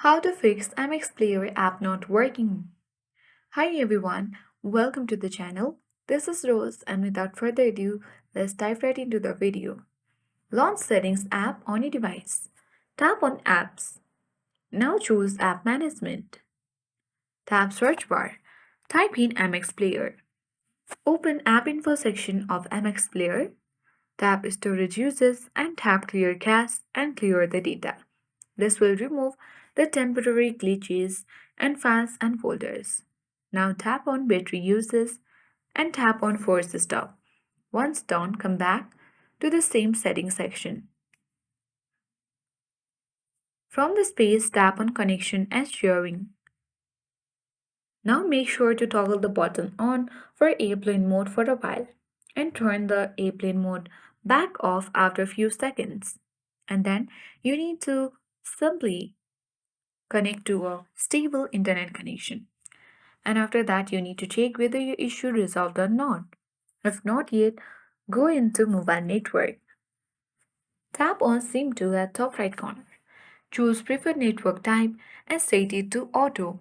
How to fix MX Player app not working. Hi everyone, welcome to the channel. This is Rose and without further ado, let's dive right into the video. Launch Settings app on your device. Tap on Apps. Now choose App Management. Tap Search Bar. Type in MX Player. Open App Info section of MX Player. Tap Storage Uses and tap Clear Cache and clear the data. This will remove the temporary glitches and files and folders. Now tap on Battery Uses and tap on Force Stop. Once done, come back to the same settings section. From the space, tap on Connection and Sharing. Now make sure to toggle the button on for airplane mode for a while and turn the airplane mode back off after a few seconds. And then you need to simply connect to a stable internet connection. And after that, you need to check whether your issue resolved or not. If not yet, go into mobile network. Tap on SIM 2 at top right corner. Choose preferred network type and set it to auto.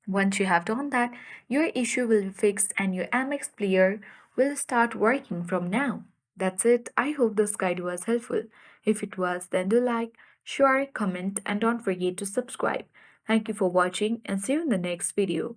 Once you have done that, your issue will be fixed and your MX player will start working from now. That's it. I hope this guide was helpful. If it was, then do like, share, comment, and don't forget to subscribe. Thank you for watching and see you in the next video.